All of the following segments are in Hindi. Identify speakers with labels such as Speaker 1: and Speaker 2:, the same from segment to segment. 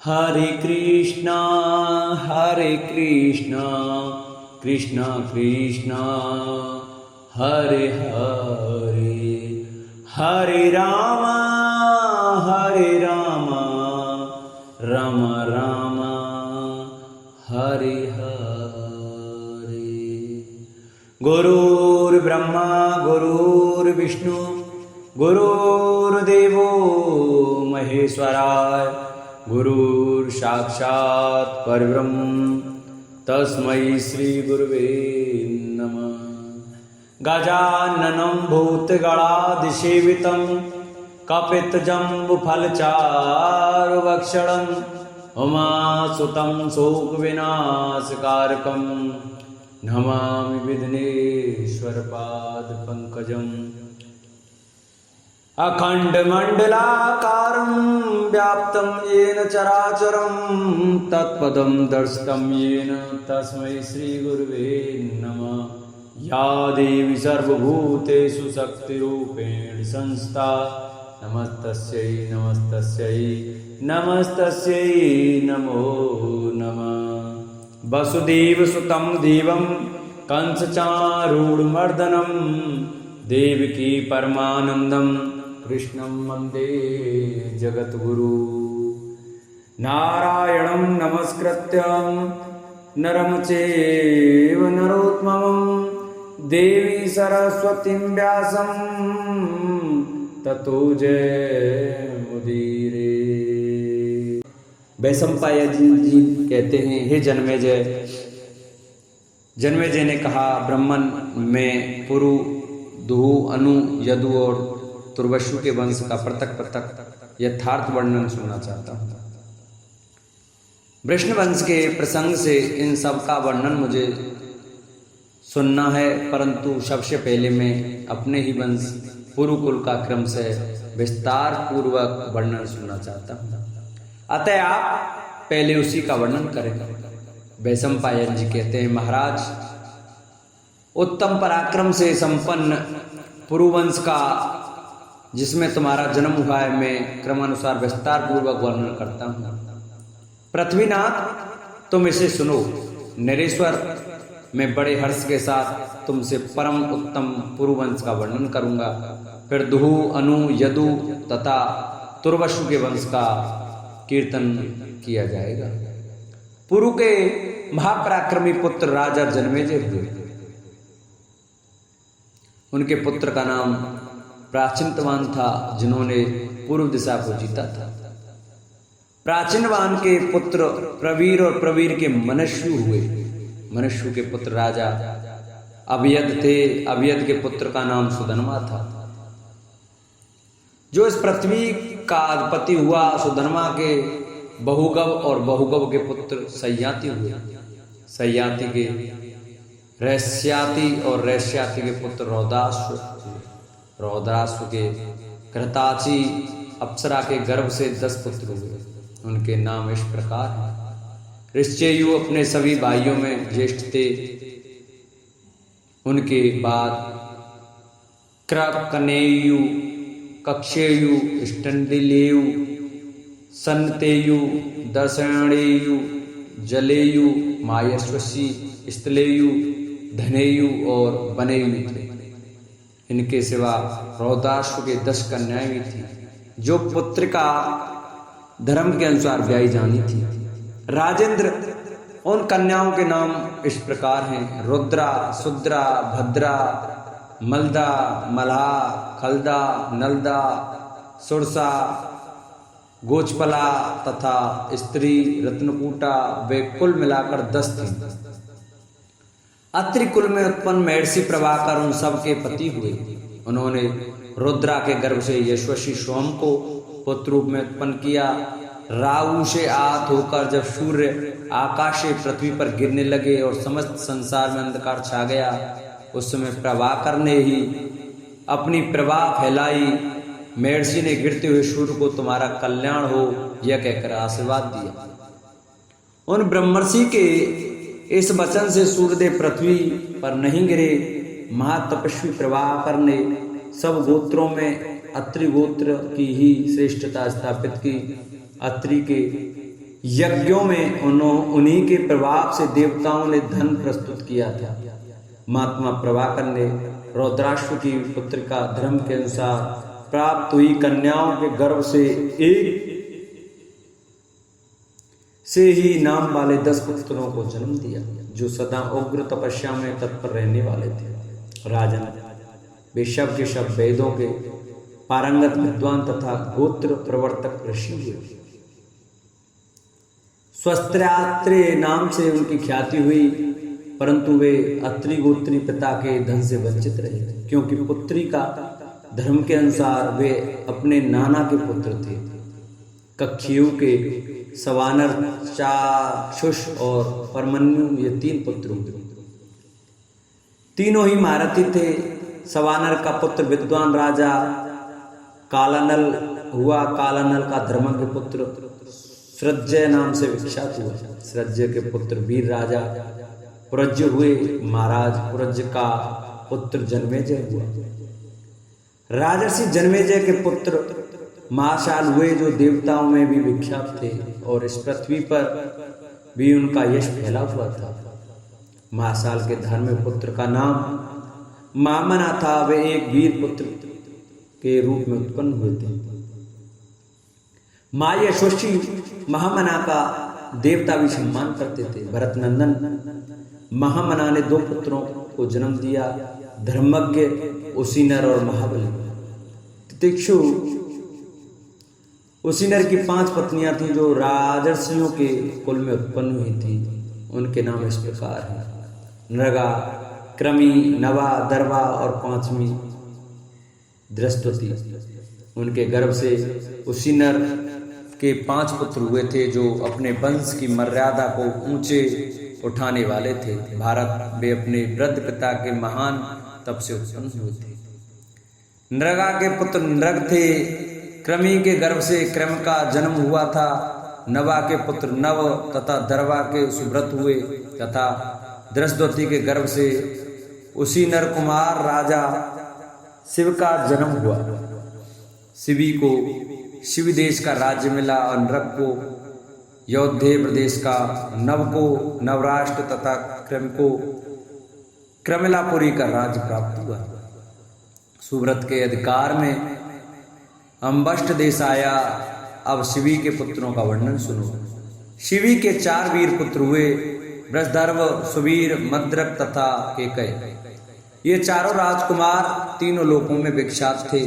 Speaker 1: हरे कृष्णा कृष्णा कृष्णा हरे हरे, हरे राम राम राम हरे हरे। गुरुर्ब्रह्मा गुरुर्विष्णु गुरुर्देवो महेश्वराय, गुरुर् साक्षात् परब्रह्म तस्मै श्री गुरुवे नमः। गजाननं भूतगणाधिसेवितं कपितजम्बुफलचारुभक्षणं उमासुतं शोकविनाशकारकं नमामि विघ्नेश्वरपादपङ्कजम्। अखण्डमण्डलाकारं व्याप्तं येन चराचरं तत्पदं दर्शितं येन तस्मै श्रीगुरुवे नमः। या देवी सर्वभूतेषु शक्तिरूपेण संस्था नमस्तस्यै नमस्तस्यै नमस्तस्यै नमो नमः। वसुदेवसुतं देवं कंसचारूढमर्दनं देवकी परमानन्दं कृष्णं वन्दे जगद्गुरु। नारायणं नमस्कृत्य नरं चैव नरोत्तमं देवी सरस्वतीं व्यासं ततो जयमुदीरये। वैशंपायन जी कहते हैं, हे जन्मेजय, जन्मेजय ने कहा, ब्राह्मण में पुरु, दुहु, अनु, यदु और तुर्वशु के वंश का पृथक पृथक यथार्थ वर्णन सुनना चाहता हूँ। वृष्ण वंश के प्रसंग से इन सब का वर्णन मुझे सुनना है, परंतु सबसे पहले मैं अपने ही वंश पुरुकुल का क्रम से विस्तार पूर्वक वर्णन सुनना चाहता हूँ। अतः आप पहले उसी का वर्णन करें। वैशंपायन जी कहते हैं, महाराज, उत्तम पराक्रम से संपन्न पुरुवंश का जिसमें तुम्हारा जन्म हुआ है, मैं क्रमानुसार विस्तार पूर्वक वर्णन करता हूँ। पृथ्वीनाथ, तुम इसे सुनो। नरेश्वर, मैं बड़े हर्ष के साथ तुमसे परम उत्तम पुरुवंश का वर्णन करूंगा। फिर दुहु, अनु, यदु तथा तुर्वशु के वंश का कीर्तन किया जाएगा। पुरु के महापराक्रमी पुत्र राजा जन्मेजय हुए। उनके पुत्र का नाम प्राचीनवान था, जिन्होंने पूर्व दिशा को जीता था। प्राचीनवान के पुत्र प्रवीर और प्रवीर के मनस्यु हुए। मनस्यु के पुत्र राजा अभियद थे। अभियद के पुत्र का नाम सुधन्मा था। जो इस पृथ्वी का अधिपति हुआ, सुधन्मा के बहुगव और बहुगव के पुत्र सयाति हुए। सयाति के रैस्याति और रैस्याति के पुत्र रौदाश्व हुए। रौद्राश्व के घृताची अप्सरा के गर्भ से 10 पुत्र हुए। उनके नाम इस प्रकार हैं। ऋष्येयु अपने सभी भाइयों में ज्येष्ठ थे। उनके बाद क्रकनेयु, कक्षेयु, स्टंडिलेयु, सन्तेयु, दर्शनेयु, जलेयु, मायस्वसी, स्थलेयु, धनेयु और बनेयु थे। इनके सिवा रौदाश्व के 10 कन्याएं भी थी, जो पुत्र का धर्म के अनुसार ब्याही जानी थी। राजेंद्र, उन कन्याओं के नाम इस प्रकार हैं: रुद्रा, सुद्रा, भद्रा, मलदा, मल्हा, खलदा, नलदा, सुरसा, गोचपला तथा स्त्री रत्नकूटा। वे कुल मिलाकर 10 थी। अत्रि कुल में उत्पन्न महर्षि प्रभाकर उन सब के पति हुए। उन्होंने रुद्रा के गर्भ से यशस्वी सोम को पुत्र रूप में उत्पन्न किया। राहु से आहत होकर जब सूर्य आकाश से पृथ्वी पर गिरने लगे और समस्त संसार में अंधकार छा गया, उस समय प्रभाकर ने ही अपनी प्रभा फैलाई। महर्षि ने गिरते हुए सूर्य को तुम्हारा कल्याण हो यह कहकर आशीर्वाद दिया। उन ब्रह्मर्षि के इस वचन से सूर्यदेव पृथ्वी पर नहीं गिरे। महातपस्वी प्रभाकर ने सब गोत्रों में अत्रि गोत्र की ही श्रेष्ठता स्थापित की। अत्रि के यज्ञों में उन्हीं के प्रभाव से देवताओं ने धन प्रस्तुत किया था। महात्मा प्रभाकर ने रौद्राक्ष की पुत्रिका धर्म के अनुसार प्राप्त हुई कन्याओं के गर्भ से एक से ही नाम वाले 10 पुत्रों को जन्म दिया, जो सदा उग्र तपस्या में तत्पर रहने वाले थे। राजन वे शव के शव वेदों के पारंगत विद्वान तथा गोत्र प्रवर्तक ऋषि हुए। स्वस्त्रात्रेय नाम से उनकी ख्याति हुई, परंतु वे अत्रि गोत्री पिता के धन से वंचित रहे, क्योंकि पुत्री का धर्म के अनुसार वे अपने नाना के पुत्र थे। कक्षियु के सवानर, चाक्षुष और परमन्यु ये 3 पुत्र हुए। तीनों ही महारथी थे। सवानर का पुत्र विद्वान राजा कालानल हुआ। कालानल का धर्मज्ञ पुत्र सृज्य नाम से विख्यात हुआ। सृज्य के पुत्र वीर राजा पुरज्य हुए। महाराज पुरज्य का पुत्र जन्मेजय हुआ। राजर्षि जन्मेजय के पुत्र महाशाल हुए, जो देवताओं में भी विख्यात थे और इस पृथ्वी पर भी उनका यश फैला हुआ था। महाशाल के धर्म पुत्र का नाम मामना था। वे एक वीर पुत्र के रूप में उत्पन्न हुए थे। माँ यशस्वी महामना का देवता भी सम्मान करते थे। भरत नंदन महामना ने 2 पुत्रों को जन्म दिया, धर्मज्ञ उसीनर और महाबली। तितिक्षु उसीनर की 5 पत्नियां थीं, जो राजर्षियों के कुल में उत्पन्न हुई थीं। उनके नाम इस प्रकार हैं: नृगा, क्रमी, नवा, दरवा और 5वीं दृष्टवती। उनके गर्भ से उसीनर के 5 पुत्र हुए थे, जो अपने वंश की मर्यादा को ऊंचे उठाने वाले थे। भारत वे अपने वृद्ध पिता के महान तप से उत्पन्न हुए थे। नृगा के पुत्र नृग थे। क्रमी के गर्भ से क्रम का जन्म हुआ था। नवा के पुत्र नव तथा दरवा के सुब्रत हुए तथा दृष्टवती के गर्भ से उसी नर कुमार राजा शिव का जन्म हुआ। शिवी को शिव देश का राज्य मिला और नृग को यौध्य प्रदेश का, नव को नवराष्ट्र तथा क्रम को क्रमिलापुरी का राज्य प्राप्त हुआ। सुब्रत के अधिकार में अम्बष्ट देश आया। अब शिवी के पुत्रों का वर्णन सुनो। शिवी के 4 वीर पुत्र हुए, वृषधर्व, सुवीर, मद्रक तथा केकय। ये चारों राजकुमार तीनों लोकों में विख्यात थे।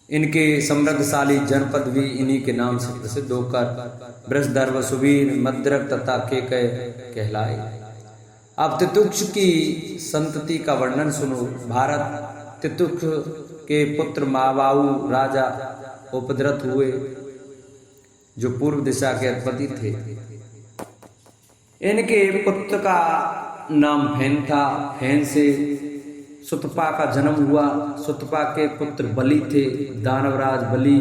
Speaker 1: इनके समृद्धशाली जनपद भी इन्हीं के नाम से प्रसिद्ध होकर वृषधर्व, सुवीर, मद्रक तथा केकय कहलाए। अब तितुक्ष की संतति का वर्णन सुनो। भारत तितुक्ष के पुत्र महाबाहु राजा उपद्रत हुए, जो पूर्व दिशा के अधिपति थे। इनके पुत्र का नाम फैन था। फैन से सुतपा का जन्म हुआ। सुतपा के पुत्र बलि थे। दानवराज बलि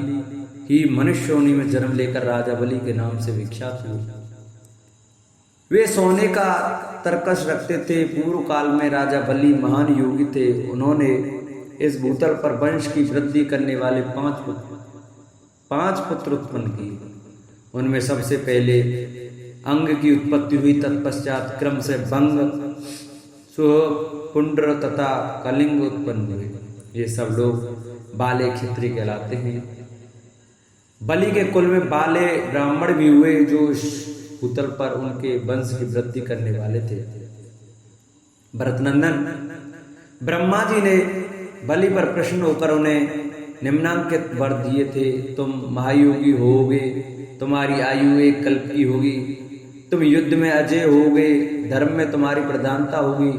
Speaker 1: ही मनुष्य योनि में जन्म लेकर राजा बलि के नाम से विख्यात हुए। वे सोने का तरकश रखते थे। पूर्व काल में राजा बलि महान योगी थे। उन्होंने इस भूतल पर वंश की वृद्धि करने वाले 5 पुत्र उत्पन्न किए। उनमें सबसे पहले अंग की उत्पत्ति हुई। तत्पश्चात क्रम से बंग, सुह, पुंड्र तथा कलिंग उत्पन्न हुए। ये सब लोग बाले क्षत्रिय कहलाते हैं। बलि के कुल में बाले ब्राह्मण भी हुए, जो इस भूतल पर उनके वंश की वृद्धि करने वाले थे। भरतनंदन ब्रह्मा जी ने बलि पर प्रसन्न होकर उन्हें निम्नांकित वर दिए थे। तुम महायोगी होगे, तुम्हारी आयु 1 कल्प की होगी, तुम युद्ध में अजय होगे, धर्म में तुम्हारी प्रधानता होगी,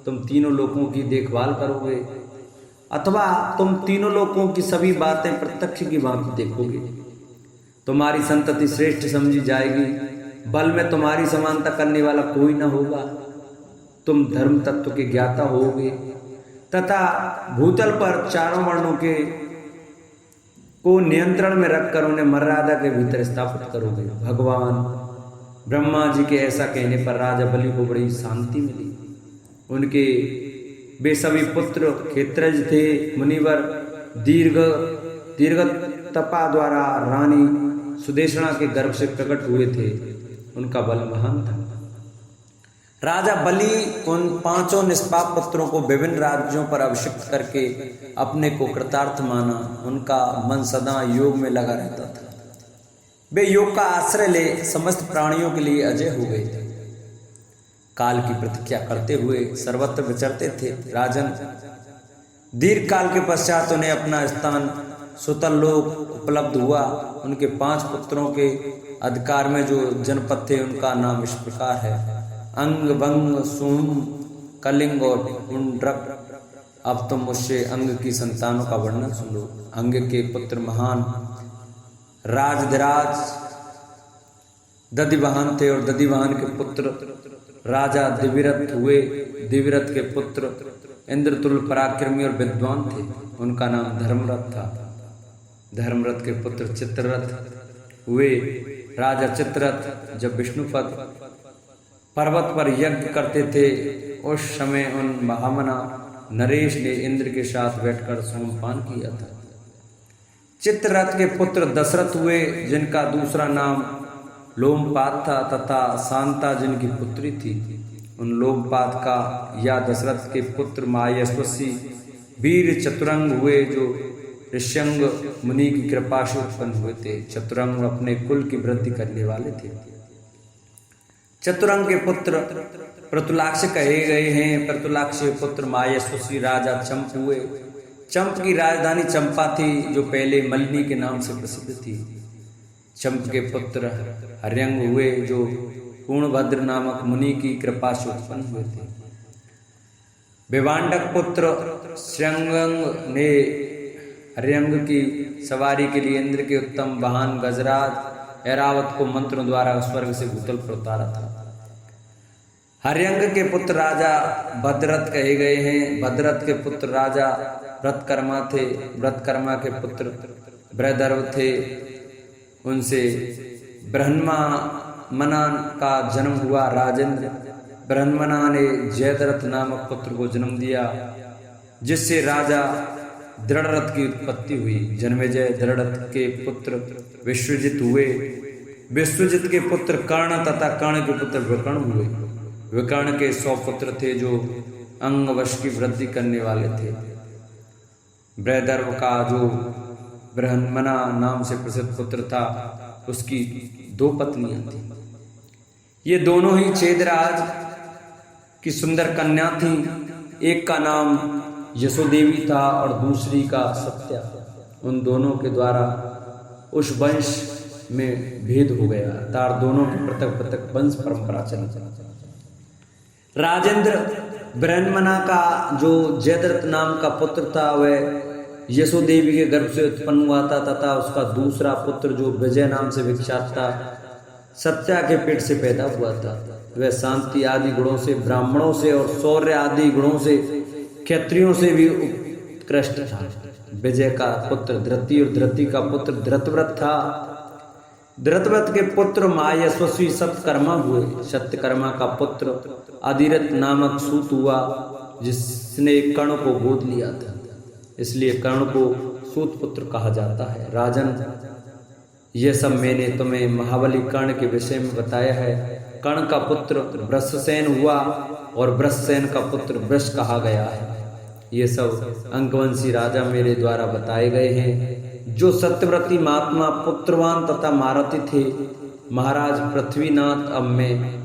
Speaker 1: तुम तीनों लोकों की देखभाल करोगे, अथवा तुम तीनों लोकों की सभी बातें प्रत्यक्ष की भांति देखोगे। तुम्हारी संतति श्रेष्ठ समझी जाएगी। बल में तुम्हारी समानता करने वाला कोई न होगा। तुम धर्म तत्व के ज्ञाता होगे तथा भूतल पर चारों वर्णों के को नियंत्रण में रखकर उन्हें मर्यादा के भीतर स्थापित करोगे। भगवान ब्रह्मा जी के ऐसा कहने पर राजा बलि को बड़ी शांति मिली। उनके वे सभी पुत्र क्षेत्रज थे। मुनिवर दीर्घ तपा द्वारा रानी सुदेशना के गर्भ से प्रकट हुए थे, उनका बल महान था। राजा बलि उन 5 निष्पाप पुत्रों को विभिन्न राज्यों पर अभिषिक्त करके अपने को कृतार्थ माना। उनका मन सदा योग में लगा रहता था। वे योग का आश्रय ले समस्त प्राणियों के लिए अजय हो गए थे। काल की प्रतीक्षा करते हुए सर्वत्र विचरते थे। राजन, दीर्घ काल के पश्चात उन्हें अपना स्थान सुतल लोक उपलब्ध हुआ। उनके 5 पुत्रों के अधिकार में जो जनपद थे उनका नाम इस प्रकार है: अंग, बंग, सुम, कलिंग और पुंड्रक। अब तुम मुझसे अंग की संतानों का वर्णन सुन लो। अंग के पुत्र महान राजधिराज दधिवाहन थे और दधिवाहन के पुत्र राजा दिविरथ हुए। दिविरथ के पुत्र इंद्रतुल्य पराक्रमी और विद्वान थे, उनका नाम धर्मरथ था। धर्मरथ के पुत्र चित्ररथ हुए। राजा चित्ररथ जब विष्णुपद पर्वत पर यज्ञ करते थे उस समय उन महामना नरेश ने इंद्र के साथ बैठकर सोमपान किया था। चित्ररथ के पुत्र दशरथ हुए, जिनका दूसरा नाम लोमपाद था तथा शांता जिनकी पुत्री थी। उन लोमपाद का या दशरथ के पुत्र मायस्वसी वीर चतुरंग हुए, जो ऋष्यंग मुनि की कृपा से उत्पन्न हुए थे। चतुरंग अपने कुल की वृद्धि करने वाले थे। चतुरंग के पुत्र प्रतुलाक्ष कहे गए हैं। प्रतुलाक्ष के पुत्र मायस्वसी राजा चंप हुए। चंप की राजधानी चंपा थी, जो पहले मलिनी के नाम से प्रसिद्ध थी। चंप के पुत्र हर्यंग हुए, जो पूर्णभद्र नामक मुनि की कृपा से उत्पन्न हुए थे। विवांडक पुत्र श्रृंगंग ने हर्यंग की सवारी के लिए इंद्र के उत्तम वाहन गजराज ऐरावत को मंत्रों द्वारा स्वर्ग से भूतल पर उतारा था। हर्यंग के पुत्र राजा भद्रथ कहे गए हैं। भद्रथ के पुत्र राजा व्रतकर्मा थे। व्रतकर्मा के पुत्र बृहदर्भ थे। उनसे बृहन्मना का जन्म हुआ। राजेंद्र बृहन्मना ने जयद्रथ नामक पुत्र को जन्म दिया, जिससे राजा दृढ़रथ की उत्पत्ति हुई। जन्मेजय दृढ़रथ के पुत्र विश्वजित हुए। विश्वजित के पुत्र कर्ण तथा कर्ण के पुत्र विकर्ण हुए। विकर्ण के 100 पुत्र थे, जो अंगवश की वृद्धि करने वाले थे। बृहदर्भ का जो बृहन्मना नाम से प्रसिद्ध पुत्र था, उसकी 2 पत्नियां थी। ये दोनों ही चेदराज की सुंदर कन्या थी। एक का नाम यशोदेवी था और दूसरी का सत्या। उन दोनों के द्वारा उस वंश में भेद हो गया, तार दोनों की पृथक पृथक वंश परंपरा चली। राजेंद्र बृहन्मना का जो जयद्रथ नाम का पुत्र था, वह यशोदेवी के गर्भ से उत्पन्न हुआ था तथा उसका दूसरा पुत्र जो विजय नाम से विख्यात था, सत्या के पेट से पैदा हुआ था। वह शांति आदि गुणों से, ब्राह्मणों से और शौर्य आदि गुणों से क्षत्रियों से भी उत्कृष्ट था। विजय का पुत्र धृति और धृति का पुत्र धृतव्रत था। धृतव्रत के पुत्र मायस्वसी सत्यकर्मा हुए। सत्यकर्मा का पुत्र अधिरथ नामक सूत हुआ, जिसने कर्ण को गोद लिया था, इसलिए कर्ण को सूत पुत्र कहा जाता है। राजन, यह सब मैंने तुम्हें महाबली कर्ण के विषय में बताया है। कर्ण का पुत्र वृषसेन हुआ और वृषसेन का पुत्र वृष कहा गया है। ये सब अंकवंशी राजा मेरे द्वारा बताए गए हैं, जो सत्यव्रती महात्मा पुत्रवान तथा महारथी थे। महाराज पृथ्वीनाथ, अब मैं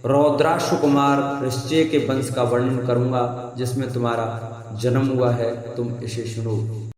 Speaker 1: रौद्राक्ष कुमार ऋषिय के वंश का वर्णन करूंगा, जिसमें तुम्हारा जन्म हुआ है। तुम इसे सुनो।